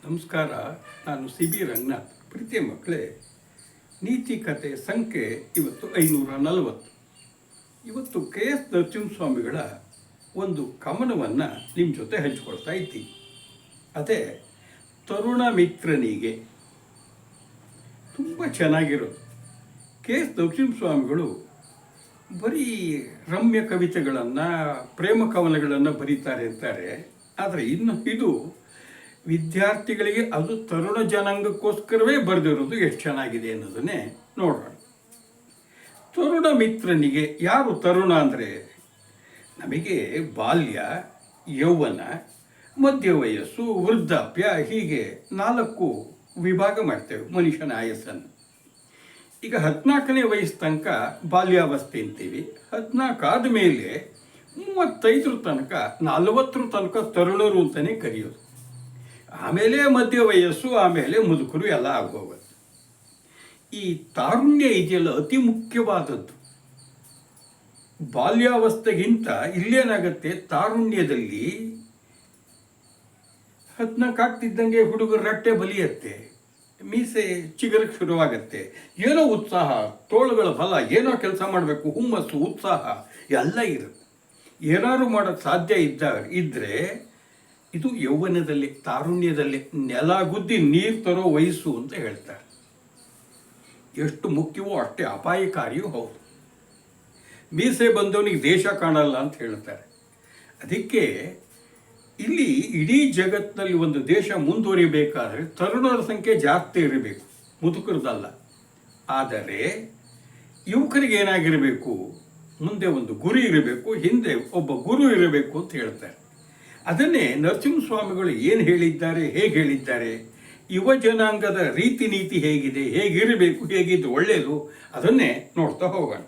ನಮಸ್ಕಾರ. ನಾನು C B Ranganath. ಪ್ರೀತಿಯ ಮಕ್ಕಳೇ, ನೀತಿ ಕತೆ ಸಂಖ್ಯೆ ಇವತ್ತು 540. ಇವತ್ತು ಕೆ ಎಸ್ ನರಸಿಂಹಸ್ವಾಮಿಗಳ ಒಂದು ಕವನವನ್ನು ನಿಮ್ಮ ಜೊತೆ ಹಂಚ್ಕೊಳ್ತಾ ಇದ್ದೀನಿ. ಅದೇ ತರುಣ ಮಿತ್ರನಿಗೆ. ತುಂಬ ಚೆನ್ನಾಗಿರೋದು. ಕೆ ಎಸ್ ನರಸಿಂಹಸ್ವಾಮಿಗಳು ಬರೀ ರಮ್ಯ ಕವಿತೆಗಳನ್ನು, ಪ್ರೇಮ ಕವನಗಳನ್ನು ಬರೀತಾರೆ ಅಂತಾರೆ. ಆದರೆ ಇದು ವಿದ್ಯಾರ್ಥಿಗಳಿಗೆ, ಅದು ತರುಣ ಜನಾಂಗಕ್ಕೋಸ್ಕರವೇ ಬರೆದಿರೋದು ಎಷ್ಟು ಚೆನ್ನಾಗಿದೆ ಅನ್ನೋದನ್ನೇ ನೋಡೋಣ. ತರುಣ ಮಿತ್ರನಿಗೆ. ಯಾರು ತರುಣ ಅಂದರೆ, ನಮಗೆ ಬಾಲ್ಯ, ಯೌವನ, ಮಧ್ಯ ವಯಸ್ಸು, ವೃದ್ಧಾಪ್ಯ, ಹೀಗೆ 4 ವಿಭಾಗ ಮಾಡ್ತೇವೆ ಮನುಷ್ಯನ ಆಯಸ್ಸನ್ನು. ಈಗ 14ನೇ ವಯಸ್ಸು ತನಕ ಬಾಲ್ಯಾವಸ್ಥೆ ಅಂತೀವಿ. 14 ಆದಮೇಲೆ 35 ತನಕ, 40 ತನಕ ತರುಣರು ಅಂತಲೇ ಕರೆಯೋದು. ಆಮೇಲೆ ಮಧ್ಯ ವಯಸ್ಸು, ಆಮೇಲೆ ಮುದುಕರು ಎಲ್ಲ ಆಗೋಗುತ್ತೆ. ಈ ತಾರುಣ್ಯ ಇದೆಯಲ್ಲ, ಅತಿ ಮುಖ್ಯವಾದದ್ದು. ಬಾಲ್ಯಾವಸ್ಥೆಗಿಂತ ಇಲ್ಲೇನಾಗತ್ತೆ, ತಾರುಣ್ಯದಲ್ಲಿ 14 ಆಗ್ತಿದ್ದಂಗೆ ಹುಡುಗರ ರಟ್ಟೆ ಬಲಿಯತ್ತೆ, ಮೀಸೆ ಚಿಗುರಕ್ಕೆ ಶುರುವಾಗತ್ತೆ, ಏನೋ ಉತ್ಸಾಹ, ತೋಳುಗಳ ಫಲ, ಏನೋ ಕೆಲಸ ಮಾಡಬೇಕು, ಹುಮ್ಮಸ್ಸು, ಉತ್ಸಾಹ ಎಲ್ಲ ಇರುತ್ತೆ. ಏನಾದ್ರು ಮಾಡೋಕ್ಕೆ ಸಾಧ್ಯ ಇದ್ದರೆ ಇದು ಯೌವನದಲ್ಲಿ, ತಾರುಣ್ಯದಲ್ಲಿ ನೆಲಗುದ್ದಿ ನೀರು ತರೋ ವಯಸ್ಸು ಅಂತ ಹೇಳ್ತಾರೆ. ಎಷ್ಟು ಮುಖ್ಯವೋ ಅಷ್ಟೇ ಅಪಾಯಕಾರಿಯೂ ಹೌದು. ಮೀಸೆ ಬಂದವನಿಗೆ ದೇಶ ಕಾಣಲ್ಲ ಅಂತ ಹೇಳ್ತಾರೆ. ಅದಕ್ಕೆ ಇಲ್ಲಿ ಇಡೀ ಜಗತ್ತಿನಲ್ಲಿ ಒಂದು ದೇಶ ಮುಂದುವರಿಬೇಕಾದ್ರೆ ತರುಣರ ಸಂಖ್ಯೆ ಜಾಸ್ತಿ ಇರಬೇಕು, ಮುದುಕರದಲ್ಲ. ಆದರೆ ಯುವಕರಿಗೆ ಏನಾಗಿರಬೇಕು, ಮುಂದೆ ಒಂದು ಗುರಿ ಇರಬೇಕು, ಹಿಂದೆ ಒಬ್ಬ ಗುರು ಇರಬೇಕು ಅಂತ ಹೇಳ್ತಾರೆ. ಅದನ್ನೇ ನರಸಿಂಹಸ್ವಾಮಿಗಳು ಏನು ಹೇಳಿದ್ದಾರೆ, ಹೇಗೆ ಹೇಳಿದ್ದಾರೆ, ಯುವ ಜನಾಂಗದ ರೀತಿ ನೀತಿ ಹೇಗಿದೆ, ಹೇಗಿರಬೇಕು, ಹೇಗಿದ್ದು ಒಳ್ಳೆಯದು, ಅದನ್ನೇ ನೋಡ್ತಾ ಹೋಗೋಣ.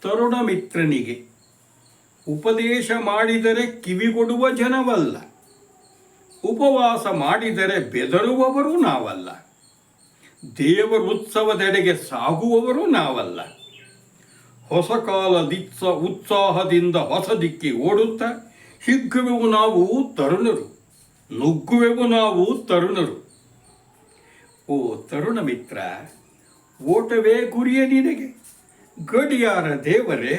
ತರುಣ ಮಿತ್ರನಿಗೆ. ಉಪದೇಶ ಮಾಡಿದರೆ ಕಿವಿಗೊಡುವ ಜನವಲ್ಲ, ಉಪವಾಸ ಮಾಡಿದರೆ ಬೆದರುವವರು ನಾವಲ್ಲ, ದೇವರುತ್ಸವದೆಡೆಗೆ ಸಾಗುವವರು ನಾವಲ್ಲ, ಹೊಸ ಕಾಲದಿತ್ಸ ಉತ್ಸಾಹದಿಂದ ಹೊಸ ದಿಕ್ಕಿ ಓಡುತ್ತಾ ಹಿಗ್ಗುವೆವು ನಾವು ತರುಣರು, ನುಗ್ಗುವೆವು ನಾವು ತರುಣರು. ಓ ತರುಣ ಮಿತ್ರ, ಓಟವೇ ಗುರಿಯ ನಿನಗೆ, ಗಡಿಯಾರ ದೇವರೇ,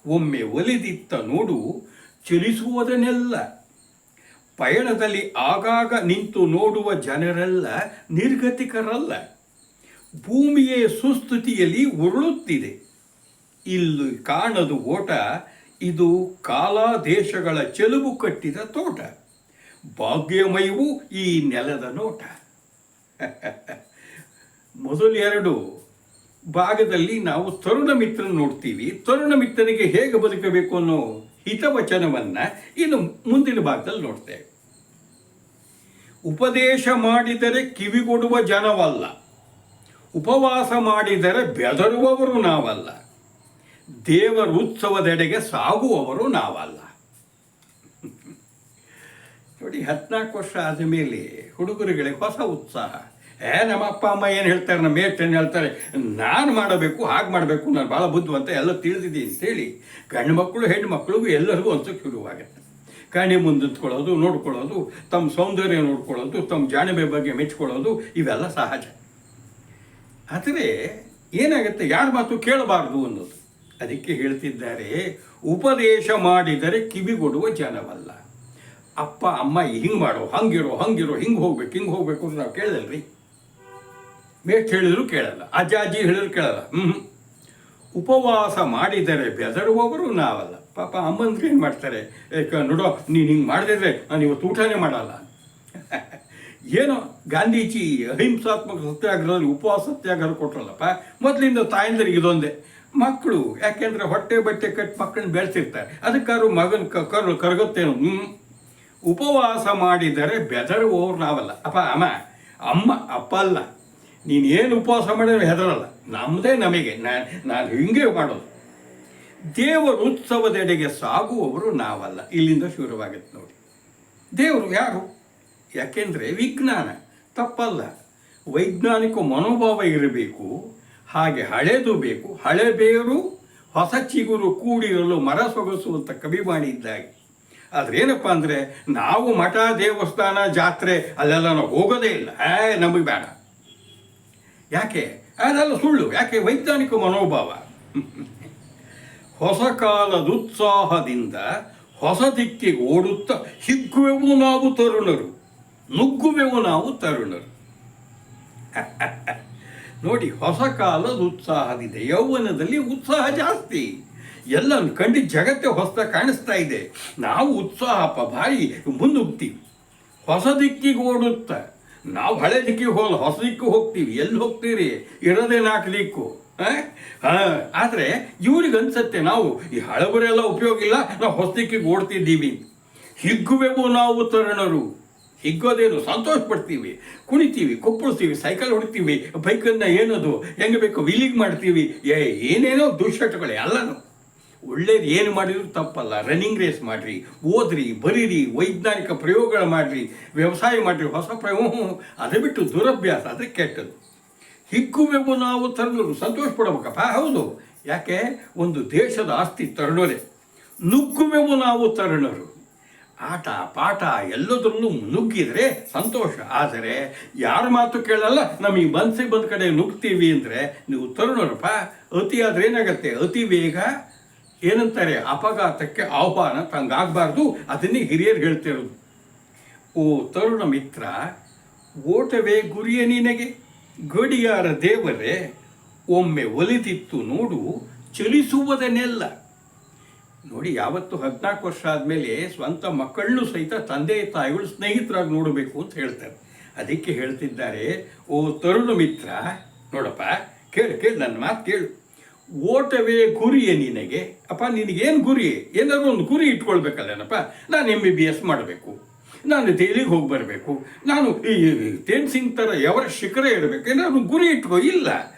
ಒಮ್ಮೆ ಒಲಿದಿತ್ತ ನೋಡು ಚಲಿಸುವುದನ್ನೆಲ್ಲ. ಪಯಣದಲ್ಲಿ ಆಗಾಗ ನಿಂತು ನೋಡುವ ಜನರೆಲ್ಲ ನಿರ್ಗತಿಕರಲ್ಲ, ಭೂಮಿಯೇ ಸುಸ್ಥಿತಿಯಲ್ಲಿ ಉರುಳುತ್ತಿದೆ. ಇಲ್ಲಿ ಕಾಣದು ಓಟ, ಇದು ಕಾಲ ದೇಶಗಳ ಚೆಲುಬು ಕಟ್ಟಿದ ತೋಟ, ಭಾಗ್ಯಮಯವೂ ಈ ನೆಲದ ನೋಟ. ಮೊದಲು 2 ಭಾಗದಲ್ಲಿ ನಾವು ತರುಣ ಮಿತ್ರನ ನೋಡ್ತೀವಿ. ತರುಣ ಮಿತ್ರನಿಗೆ ಹೇಗೆ ಬದುಕಬೇಕು ಅನ್ನೋ ಹಿತವಚನವನ್ನು ಇನ್ನು ಮುಂದಿನ ಭಾಗದಲ್ಲಿ ನೋಡ್ತೇವೆ. ಉಪದೇಶ ಮಾಡಿದರೆ ಕಿವಿಗೊಡುವ ಜನವಲ್ಲ, ಉಪವಾಸ ಮಾಡಿದರೆ ಬೆದರುವವರು ನಾವಲ್ಲ, ದೇವರ ಉತ್ಸವದೆಡೆಗೆ ಸಾಗುವವರು ನಾವಲ್ಲ. ನೋಡಿ, 14 ವರ್ಷ ಆದ ಮೇಲೆ ಹುಡುಗರುಗಳಿಗೆ ಹೊಸ ಉತ್ಸಾಹ. ನಮ್ಮ ಅಪ್ಪ ಅಮ್ಮ ಏನು ಹೇಳ್ತಾರೆ, ನಮ್ಮ ಏನು ಹೇಳ್ತಾರೆ, ನಾನು ಮಾಡಬೇಕು, ಹಾಗೆ ಮಾಡಬೇಕು, ನಾನು ಭಾಳ ಬುದ್ಧಿವಂತ, ಎಲ್ಲ ತಿಳಿದಿದ್ದೀನಿ ಅಂತೇಳಿ ಗಂಡು ಮಕ್ಕಳು ಹೆಣ್ಣು ಮಕ್ಕಳಿಗೂ ಎಲ್ಲರಿಗೂ ಅನ್ಸೋಕ್ಕೆ ಶುರುವಾಗುತ್ತೆ. ಕಣ್ಣಿ ಮುಂದೆ ನಿಂತ್ಕೊಳ್ಳೋದು, ನೋಡ್ಕೊಳ್ಳೋದು, ತಮ್ಮ ಸೌಂದರ್ಯ ನೋಡ್ಕೊಳ್ಳೋದು, ತಮ್ಮ ಜಾಣ್ಮೆ ಬಗ್ಗೆ ಮೆಚ್ಕೊಳ್ಳೋದು, ಇವೆಲ್ಲ ಸಹಜ. ಆದರೆ ಏನಾಗುತ್ತೆ, ಯಾರ ಮಾತು ಕೇಳಬಾರ್ದು ಅನ್ನೋದು. ಅದಕ್ಕೆ ಹೇಳ್ತಿದ್ದಾರೆ, ಉಪದೇಶ ಮಾಡಿದರೆ ಕಿವಿಗೊಡುವ ಜನವಲ್ಲ. ಅಪ್ಪ ಅಮ್ಮ ಹಿಂಗೆ ಮಾಡೋ, ಹಂಗಿರೋ, ಹಿಂಗೆ ಹೋಗ್ಬೇಕು ಅಂತ ನಾವು ಕೇಳಲ್ರಿ. ಮೇಷ್ಟ್ ಹೇಳಿದ್ರು ಕೇಳಲ್ಲ, ಅಜ್ಜ ಅಜ್ಜಿ ಹೇಳಿದ್ರು ಕೇಳಲ್ಲ. ಉಪವಾಸ ಮಾಡಿದರೆ ಬೆದರುವವರು ನಾವಲ್ಲ. ಪಾಪ ಅಮ್ಮಂದ್ರೆ ಏನು ಮಾಡ್ತಾರೆ, ನೋಡೋ ನೀನು ಹಿಂಗೆ ಮಾಡಿದ್ರೆ ನಾನು ಇವತ್ತು ಊಟನೇ ಮಾಡಲ್ಲ. ಏನೋ ಗಾಂಧೀಜಿ ಅಹಿಂಸಾತ್ಮಕ ಸತ್ಯಾಗ್ರಹದಲ್ಲಿ ಉಪವಾಸ ಸತ್ಯಾಗ್ರಹ ಕೊಟ್ಟರಲ್ಲಪ್ಪ. ಮೊದಲಿಂದ ತಾಯಂದ್ರಿಗೆ ಇದೊಂದೇ, ಮಕ್ಕಳು ಯಾಕೆಂದರೆ ಹೊಟ್ಟೆ ಬಟ್ಟೆ ಕಟ್ಟಿ ಮಕ್ಕಳನ್ನ ಬೆಳೆಸಿರ್ತಾರೆ, ಅದಕ್ಕಾದ್ರು ಮಗನ ಕರಗುತ್ತೇನೋ. ಉಪವಾಸ ಮಾಡಿದರೆ ಬೆದರುವವರು ನಾವಲ್ಲ. ಅಮ್ಮ ಅಪ್ಪ ಅಲ್ಲ, ನೀನೇನು ಉಪವಾಸ ಮಾಡಿದ್ರೆ ಹೆದರಲ್ಲ, ನಮ್ಮದೇ ನಮಗೆ, ನಾನು ಹಿಂಗೆ ಮಾಡೋದು. ದೇವರ ಉತ್ಸವದೆಡೆಗೆ ಸಾಗುವವರು ನಾವಲ್ಲ. ಇಲ್ಲಿಂದ ಶುರುವಾಗುತ್ತೆ ನೋಡಿ. ದೇವರು ಯಾರು? ಯಾಕೆಂದರೆ ವಿಜ್ಞಾನ ತಪ್ಪಲ್ಲ, ವೈಜ್ಞಾನಿಕ ಮನೋಭಾವ ಇರಬೇಕು. ಹಾಗೆ ಹಳೆದು ಬೇಕು, ಹಳೆ ಬೇರು ಹೊಸ ಚಿಗುರು ಕೂಡಿರಲು ಮರ ಸೊಗಸು ಅಂತ ಕವಿವಾಣಿ ಇದ್ದಾಗೆ ಆದ್ರೆ ಏನಪ್ಪ ಅಂದರೆ ನಾವು ಮಠ ದೇವಸ್ಥಾನ ಜಾತ್ರೆ ಅಲ್ಲೆಲ್ಲ ನಾವು ಹೋಗೋದೇ ಇಲ್ಲ. ನಮಗೆ ಬೇಡ. ಯಾಕೆ? ಅದೆಲ್ಲ ಸುಳ್ಳು. ಯಾಕೆ? ವೈಜ್ಞಾನಿಕ ಮನೋಭಾವ. ಹೊಸ ಕಾಲದ ಉತ್ಸಾಹದಿಂದ ಹೊಸ ದಿಕ್ಕಿಗೆ ಓಡುತ್ತಾ ಹಿಗ್ಗುವೆವು ನಾವು ತರುಣರು, ನುಗ್ಗುವೆವು ನಾವು ತರುಣರು. ನೋಡಿ, ಹೊಸ ಕಾಲದ ಉತ್ಸಾಹದಿಂದ, ಯೌವನದಲ್ಲಿ ಉತ್ಸಾಹ ಜಾಸ್ತಿ, ಎಲ್ಲ ಕಂಡಿದ್ದ ಜಗತ್ತೇ ಹೊಸ ಕಾಣಿಸ್ತಾ ಇದೆ. ನಾವು ಉತ್ಸಾಹ ಭಾರಿ ಮುಂದುಗ್ತೀವಿ. ಹೊಸ ದಿಕ್ಕಿಗೆ ಓಡುತ್ತಾ, ನಾವು ಹಳೆ ದಿಕ್ಕಿಗೆ ಹೋಗಲ್ಲ, ಹೊಸ ದಿಕ್ಕಿಗೆ ಹೋಗ್ತೀವಿ. ಎಲ್ಲಿ ಹೋಗ್ತೀರಿ? ಇರೋದೇ 4 ದಿಕ್ಕು. ಆದರೆ ಇವ್ರಿಗೆ ಅನ್ಸತ್ತೆ ನಾವು ಈ ಹಳಬರೆಲ್ಲ ಉಪಯೋಗ ಇಲ್ಲ, ನಾವು ಹೊಸ ದಿಕ್ಕಿಗೆ ಓಡ್ತಿದ್ದೀವಿ. ಹಿಗ್ಗುವೆವು ನಾವು ತರುಣರು. ಹಿಗ್ಗೋದೇನು? ಸಂತೋಷ ಪಡ್ತೀವಿ, ಕುಣಿತೀವಿ, ಕೊಪ್ಪಳಿಸ್ತೀವಿ, ಸೈಕಲ್ ಹೊಡಿತೀವಿ, ಬೈಕನ್ನು ಏನದು ಹೆಂಗೆ ಬೇಕು ವೀಲಿಂಗ್ ಮಾಡ್ತೀವಿ. ಏನೇನೋ ದುಶ್ಚಟಗಳೇ ಎಲ್ಲನೂ. ಒಳ್ಳೇದು ಏನು ಮಾಡಿದ್ರು ತಪ್ಪಲ್ಲ. ರನ್ನಿಂಗ್ ರೇಸ್ ಮಾಡಿರಿ, ಓದ್ರಿ, ಬರೀರಿ, ವೈಜ್ಞಾನಿಕ ಪ್ರಯೋಗಗಳು ಮಾಡಿರಿ, ವ್ಯವಸಾಯ ಮಾಡಿರಿ, ಹೊಸ ಪ್ರಯೋಗ. ಅದೇ ಬಿಟ್ಟು ದುರಭ್ಯಾಸ ಅದೇ ಕೆಟ್ಟದ್ದು. ಹಿಗ್ಗುವೆವು ನಾವು ತರುಣರು. ಸಂತೋಷ ಪಡಬೇಕಪ್ಪ. ಹೌದು. ಯಾಕೆ? ಒಂದು ದೇಶದ ಆಸ್ತಿ ತರುಣರೇ. ನುಗ್ಗುವೆವು ನಾವು ತರುಣರು. ಆಟ ಪಾಠ ಎಲ್ಲದರಲ್ಲೂ ನುಗ್ಗಿದ್ರೆ ಸಂತೋಷ. ಆದರೆ ಯಾರ ಮಾತು ಕೇಳಲ್ಲ, ನಮಗೆ ಮನಸ್ಸಿಗೆ ಬಂದ ಕಡೆ ನುಗ್ತೀವಿ ಅಂದರೆ ನೀವು ತರುಣರಪ್ಪ. ಅತಿ ಆದರೆ ಏನಾಗತ್ತೆ? ಅತಿ ವೇಗ ಏನಂತಾರೆ? ಅಪಘಾತಕ್ಕೆ ಆಹ್ವಾನ. ತಂಗಾಗಬಾರ್ದು. ಅದನ್ನೇ ಹಿರಿಯರು ಹೇಳ್ತಿರೋದು. ಓ ತರುಣ ಮಿತ್ರ, ಓಟವೇ ಗುರಿಯ ನಿನಗೆ, ಗಡಿಯಾರ ದೇವರೇ ಒಮ್ಮೆ ಒಲಿದಿತ್ತು ನೋಡು ಚಲಿಸುವುದನ್ನೆಲ್ಲ. ನೋಡಿ, ಯಾವತ್ತು 14 ವರ್ಷ ಆದಮೇಲೆ ಸ್ವಂತ ಮಕ್ಕಳನ್ನೂ ಸಹಿತ ತಂದೆ ತಾಯಿಗಳು ಸ್ನೇಹಿತರಾಗಿ ನೋಡಬೇಕು ಅಂತ ಹೇಳ್ತಾರೆ. ಅದಕ್ಕೆ ಹೇಳ್ತಿದ್ದಾರೆ, ಓ ತರುಣ ಮಿತ್ರ, ನೋಡಪ್ಪ, ಕೇಳು ನನ್ನ ಮಾತು ಕೇಳು. ಓಟವೇ ಗುರಿಯೇ ನಿನಗೆ. ಅಪ್ಪ, ನಿನಗೇನು ಗುರಿ? ಏನಾದರೂ ಒಂದು ಗುರಿ ಇಟ್ಕೊಳ್ಬೇಕಲ್ಲೇನಪ್ಪ. ನಾನು MBBS ಮಾಡಬೇಕು, ನಾನು ದೆಹಲಿಗೆ ಹೋಗಿ ಬರಬೇಕು, ನಾನು ಈ ತೇನ್ಸಿಂಗ್ ಥರ ಅವರ ಶಿಖರ ಇರಬೇಕು, ಏನಾದ್ರು ಗುರಿ ಇಟ್ಕೋ. ಇಲ್ಲ,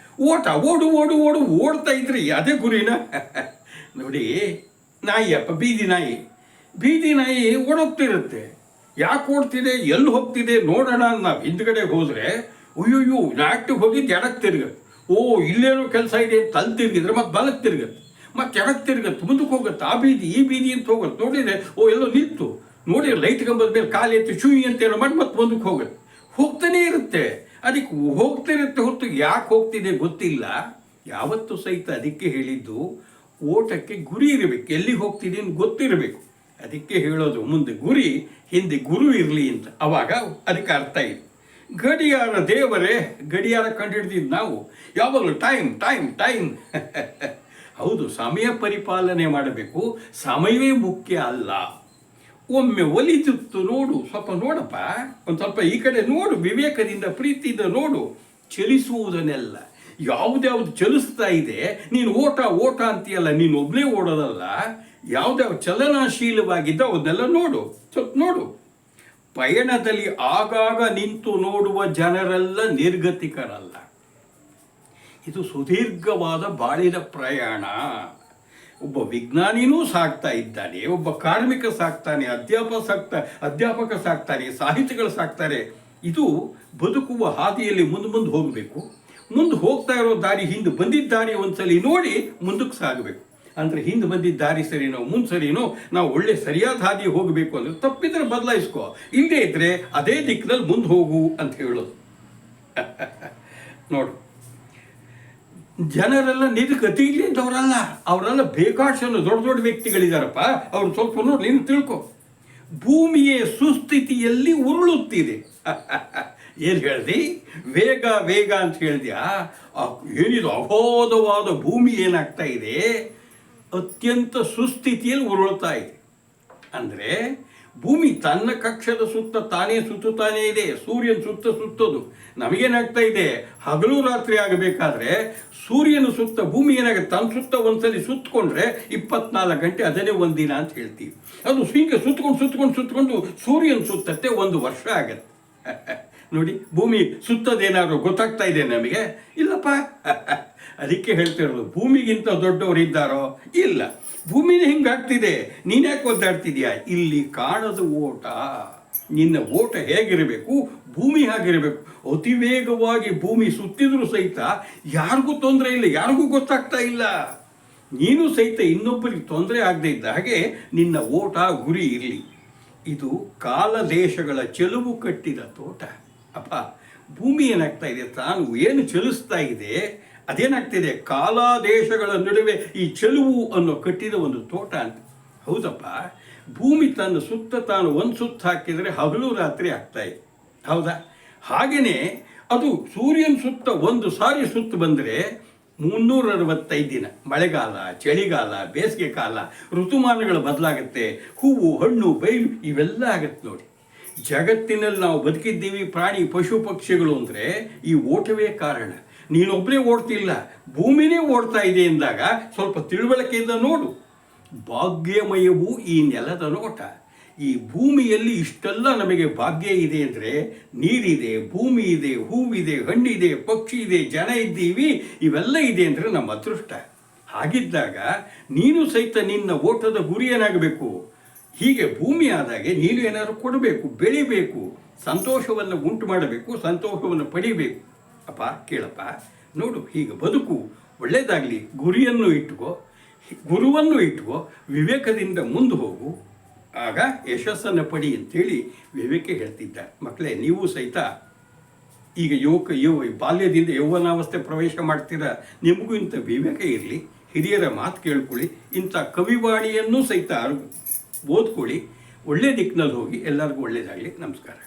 ಓಡು ಓಡು ಓಡು ಓಡ್ತಾ ಇದ್ರಿ ಅದೇ ಗುರಿನ. ನೋಡಿ, ನಾಯಿಯಪ್ಪ, ಬೀದಿ ನಾಯಿ ಓಡೋಗ್ತಿರುತ್ತೆ. ಯಾಕೆ ಓಡ್ತಿದೆ, ಎಲ್ಲಿ ಹೋಗ್ತಿದೆ ನೋಡೋಣ ನಾವು ಹಿಂದ್ಗಡೆ ಹೋದರೆ, ಅಯ್ಯೋಯ್ಯೋ ನಾಟಿಗೆ ಹೋಗಿದ್ದು ಎಡಕ್ಕೆ ತಿರ್ಗತ್ತೆ. ಓ, ಇಲ್ಲೇನೋ ಕೆಲಸ ಇದೆ ಅಂತ ಅಲ್ಲಿ ತಿರ್ಗಿದ್ರೆ ಮತ್ತೆ ಬಲಕ್ಕೆ ತಿರ್ಗತ್ತೆ, ಮತ್ತೆ ಎಡಕ್ಕೆ ತಿರ್ಗತ್ತೆ, ಮುಂದಕ್ಕೆ ಹೋಗುತ್ತೆ. ಆ ಬೀದಿ ಈ ಬೀದಿ ಅಂತ ಹೋಗುತ್ತೆ. ನೋಡಿದರೆ ಓ ಎಲ್ಲೋ ನಿಂತು ನೋಡಿ, ಲೈಟ್ ಕಂಬದ ಮೇಲೆ ಕಾಲು ಎತ್ತಿ ಶೂಯಿ ಅಂತೇನೋ ಮಾಡಿ ಮತ್ತೆ ಮುಂದಕ್ಕೆ ಹೋಗುತ್ತೆ. ಹೋಗ್ತಾನೇ ಇರುತ್ತೆ. ಅದಕ್ಕೆ ಹೋಗ್ತಿರುತ್ತೆ ಹೊತ್ತು ಯಾಕೆ ಹೋಗ್ತಿದೆ ಗೊತ್ತಿಲ್ಲ. ಯಾವತ್ತೂ ಸಹಿತ ಅದಕ್ಕೆ ಹೇಳಿದ್ದು, ಓಟಕ್ಕೆ ಗುರಿ ಇರಬೇಕು, ಎಲ್ಲಿಗೆ ಹೋಗ್ತಿದ್ದೀನಿ ಗೊತ್ತಿರಬೇಕು. ಅದಕ್ಕೆ ಹೇಳೋದು, ಮುಂದೆ ಗುರಿ ಹಿಂದೆ ಗುರು ಇರಲಿ ಅಂತ. ಅವಾಗ ಅದಕ್ಕೆ ಅರ್ಥ ಇದೆ. ಗಡಿಯಾರ ದೇವರೇ, ಗಡಿಯಾರ ಕಂಡುಹಿಡಿದಿದ್ದು ನಾವು. ಯಾವಾಗಲೂ ಟೈಮ್. ಹೌದು, ಸಮಯ ಪರಿಪಾಲನೆ ಮಾಡಬೇಕು. ಸಮಯವೇ ಮುಖ್ಯ ಅಲ್ಲ. ಒಮ್ಮೆ ಒಲಿದಿತ್ತು ನೋಡು, ಸ್ವಲ್ಪ ನೋಡಪ್ಪ, ಒಂದು ಸ್ವಲ್ಪ ಈ ಕಡೆ ನೋಡು, ವಿವೇಕದಿಂದ ಪ್ರೀತಿಯಿಂದ ನೋಡು. ಚಲಿಸುವುದನ್ನೆಲ್ಲ, ಯಾವುದ್ಯಾವ್ದು ಚಲಿಸ್ತಾ ಇದೆ, ನೀನು ಓಟ ಅಂತೀಯಲ್ಲ, ನೀನು ಒಬ್ಬನೇ ಓಡೋದಲ್ಲ, ಯಾವುದ್ಯಾವ್ದು ಚಲನಶೀಲವಾಗಿದ್ದ ಅವನ್ನೆಲ್ಲ ನೋಡು, ಸ್ವಲ್ಪ ನೋಡು. ಪಯಣದಲ್ಲಿ ಆಗಾಗ ನಿಂತು ನೋಡುವ ಜನರೆಲ್ಲ ನಿರ್ಗತಿಕರಲ್ಲ. ಇದು ಸುದೀರ್ಘವಾದ ಬಾಳಿನ ಪ್ರಯಾಣ. ಒಬ್ಬ ವಿಜ್ಞಾನಿನೂ ಸಾಕ್ತಾ ಇದ್ದಾನೆ, ಒಬ್ಬ ಕಾರ್ಮಿಕ ಸಾಕ್ತಾನೆ, ಅಧ್ಯಾಪಕ ಸಾಕ್ತಾನೆ, ಸಾಹಿತಿಗಳು ಸಾಕ್ತಾರೆ. ಇದು ಬದುಕುವ ಹಾದಿಯಲ್ಲಿ ಮುಂದೆ ಹೋಗಬೇಕು. ಮುಂದೆ ಹೋಗ್ತಾ ಇರೋ ದಾರಿ, ಹಿಂದೆ ಬಂದಿದ್ದ ದಾರಿ ಒಂದ್ಸಲಿ ನೋಡಿ ಮುಂದಕ್ಕೆ ಸಾಗಬೇಕು. ಅಂದರೆ ಹಿಂದೆ ಬಂದಿದ್ದ ದಾರಿ ಸರಿನೋ ಮುಂದೆ ಸರಿನೋ, ನಾವು ಒಳ್ಳೆ ಸರಿಯಾದ ಹಾದಿ ಹೋಗಬೇಕು ಅಂದರೆ ತಪ್ಪಿದ್ರೆ ಬದಲಾಯಿಸ್ಕೋ, ಇಲ್ಲದೇ ಇದ್ರೆ ಅದೇ ದಿಕ್ಕಿನಲ್ಲಿ ಮುಂದೆ ಹೋಗು ಅಂತ ಹೇಳೋದು. ನೋಡು, ಜನರೆಲ್ಲ ನಿರ್ಗತಿ ಇಲ್ಲಿದ್ದವರಲ್ಲ, ಅವರೆಲ್ಲ ಬೇಕಾದಷ್ಟು ದೊಡ್ಡ ವ್ಯಕ್ತಿಗಳಿದಾರಪ್ಪ. ಅವ್ರು ಸ್ವಲ್ಪ ನೋಡಿ, ನೀನು ತಿಳ್ಕೊ. ಭೂಮಿಯೇ ಸುಸ್ಥಿತಿಯಲ್ಲಿ ಉರುಳುತ್ತಿದೆ. ಏನು ಹೇಳ್ದಿ? ವೇಗ ಅಂತ ಹೇಳ್ದ್ಯಾ? ಏನಿದು ಅಗಾಧವಾದ ಭೂಮಿ ಏನಾಗ್ತಾ ಇದೆ, ಅತ್ಯಂತ ಸುಸ್ಥಿತಿಯಲ್ಲಿ ಉರುಳ್ತಾ ಇದೆ. ಅಂದರೆ ಭೂಮಿ ತನ್ನ ಕಕ್ಷದ ಸುತ್ತ ತಾನೇ ಸುತ್ತುತ್ತಾನೇ ಇದೆ. ಸೂರ್ಯನ ಸುತ್ತೋದು. ನಮಗೇನಾಗ್ತಾ ಇದೆ, ಹಗಲು ರಾತ್ರಿ ಆಗಬೇಕಾದ್ರೆ ಸೂರ್ಯನ ಸುತ್ತ ಭೂಮಿ ಏನಾಗುತ್ತೆ, ತನ್ನ ಸುತ್ತ ಒಂದ್ಸಲಿ ಸುತ್ತಕೊಂಡ್ರೆ 24 ಗಂಟೆ ಅದನ್ನೇ ಒಂದಿನ ಅಂತ ಹೇಳ್ತೀವಿ. ಅದು ಹೀಗೆ ಸುತ್ತಕೊಂಡು ಸೂರ್ಯನ ಸುತ್ತತ್ತೆ 1 ವರ್ಷ ಆಗತ್ತೆ. ನೋಡಿ, ಭೂಮಿ ಸುತ್ತದೇನಾದ್ರು ಗೊತ್ತಾಗ್ತಾ ಇದೆ ನಮಗೆ? ಇಲ್ಲಪ್ಪ. ಅದಕ್ಕೆ ಹೇಳ್ತಿರೋದು, ಭೂಮಿಗಿಂತ ದೊಡ್ಡವರು ಇದ್ದಾರೋ? ಇಲ್ಲ. ಭೂಮಿನೇ ಹಿಂಗಾಗ್ತಿದೆ, ನೀನ್ಯಾಕೆ ಒದ್ದಾಡ್ತಿದ್ಯಾ? ಇಲ್ಲಿ ಕಾಣದ ಓಟ. ನಿನ್ನ ಓಟ ಹೇಗಿರಬೇಕು, ಭೂಮಿ ಹಾಗಿರಬೇಕು. ಅತಿ ವೇಗವಾಗಿ ಭೂಮಿ ಸುತ್ತಿದ್ರೂ ಸಹಿತ ಯಾರಿಗೂ ತೊಂದರೆ ಇಲ್ಲ, ಯಾರಿಗೂ ಗೊತ್ತಾಗ್ತಾ ಇಲ್ಲ. ನೀನು ಸಹಿತ ಇನ್ನೊಬ್ಬರಿಗೆ ತೊಂದರೆ ಆಗದೆ ಇದ್ದ ಹಾಗೆ ನಿನ್ನ ಓಟ ಗುರಿ ಇರಲಿ. ಇದು ಕಾಲ ದೇಶಗಳ ಚೆಲುವು ಕಟ್ಟಿದ ತೋಟ. ಅಪ್ಪ, ಭೂಮಿ ಏನಾಗ್ತಾ ಇದೆ, ತಾನು ಏನು ಚಲಿಸ್ತಾ ಇದೆ ಅದೇನಾಗ್ತಿದೆ, ಕಾಲಾದೇಶಗಳ ನಡುವೆ ಈ ಚೆಲುವು ಅನ್ನೋ ಕಟ್ಟಿದ ಒಂದು ತೋಟ ಅಂತ. ಹೌದಪ್ಪ, ಭೂಮಿ ತನ್ನ ಸುತ್ತ ತಾನು ಒಂದು ಸುತ್ತ ಹಾಕಿದರೆ ಹಗಲು ರಾತ್ರಿ ಆಗ್ತಾ ಇದೆ, ಹೌದಾ? ಹಾಗೆಯೇ ಅದು ಸೂರ್ಯನ ಸುತ್ತ ಒಂದು ಸಾರಿ ಸುತ್ತ ಬಂದರೆ 365 ದಿನ, ಮಳೆಗಾಲ, ಚಳಿಗಾಲ, ಬೇಸಿಗೆ ಕಾಲ, ಋತುಮಾನಗಳು ಬದಲಾಗುತ್ತೆ, ಹೂವು, ಹಣ್ಣು, ಬೈಲು ಇವೆಲ್ಲ ಆಗತ್ತೆ ನೋಡಿ. ಜಗತ್ತಿನಲ್ಲಿ ನಾವು ಬದುಕಿದ್ದೀವಿ, ಪ್ರಾಣಿ, ಪಶು, ಪಕ್ಷಿಗಳು ಅಂದರೆ ಈ ಓಟವೇ ಕಾರಣ. ನೀನೊಬ್ಬರೇ ಓಡ್ತಿಲ್ಲ, ಭೂಮಿನೇ ಓಡ್ತಾ ಇದೆ ಎಂದಾಗ ಸ್ವಲ್ಪ ತಿಳುವಳಿಕೆಯಿಂದ ನೋಡು. ಭಾಗ್ಯಮಯವು ಈ ನೆಲದ ನೋಟ. ಈ ಭೂಮಿಯಲ್ಲಿ ಇಷ್ಟೆಲ್ಲ ನಮಗೆ ಭಾಗ್ಯ ಇದೆ ಅಂದರೆ, ನೀರಿದೆ, ಭೂಮಿ ಇದೆ, ಹೂವಿದೆ, ಹಣ್ಣಿದೆ, ಪಕ್ಷಿ ಇದೆ, ಜನ ಇದ್ದೀವಿ, ಇವೆಲ್ಲ ಇದೆ ಅಂದರೆ ನಮ್ಮ ಅದೃಷ್ಟ. ಹಾಗಿದ್ದಾಗ ನೀನು ಸಹಿತ ನಿನ್ನ ಓಟದ ಗುರಿ ಏನಾಗಬೇಕು? ಹೀಗೆ ಭೂಮಿ ಆದಾಗೆ ನೀನು ಏನಾದರೂ ಕೊಡಬೇಕು, ಬೆಳಿಬೇಕು, ಸಂತೋಷವನ್ನು ಉಂಟು ಮಾಡಬೇಕು, ಸಂತೋಷವನ್ನು ಪಡಿಬೇಕು. ಅಪ್ಪ ಕೇಳಪ್ಪ, ನೋಡು, ಹೀಗೆ ಬದುಕು, ಒಳ್ಳೆಯದಾಗಲಿ. ಗುರಿಯನ್ನು ಇಟ್ಕೋ, ಗುರುವನ್ನು ಇಟ್ಕೋ, ವಿವೇಕದಿಂದ ಮುಂದೆ ಹೋಗು, ಆಗ ಯಶಸ್ಸನ್ನು ಪಡಿ ಅಂತೇಳಿ ವಿವೇಕ ಹೇಳ್ತಿದ್ದ. ಮಕ್ಕಳೇ, ನೀವು ಸಹಿತ ಈಗ ಬಾಲ್ಯದಿಂದ ಯೌವನಾವಸ್ಥೆ ಪ್ರವೇಶ ಮಾಡ್ತೀರ, ನಿಮಗೂ ಇಂಥ ವಿವೇಕ ಇರಲಿ, ಹಿರಿಯರ ಮಾತು ಕೇಳ್ಕೊಳ್ಳಿ, ಇಂಥ ಕವಿವಾಣಿಯನ್ನು ಸಹಿತ ಓದ್ಕೊಳ್ಳಿ, ಒಳ್ಳೆ ದಿಕ್ಕಿನಲ್ಲಿ ಹೋಗಿ. ಎಲ್ಲರಿಗೂ ಒಳ್ಳೆಯದಾಗಲಿ. ನಮಸ್ಕಾರ.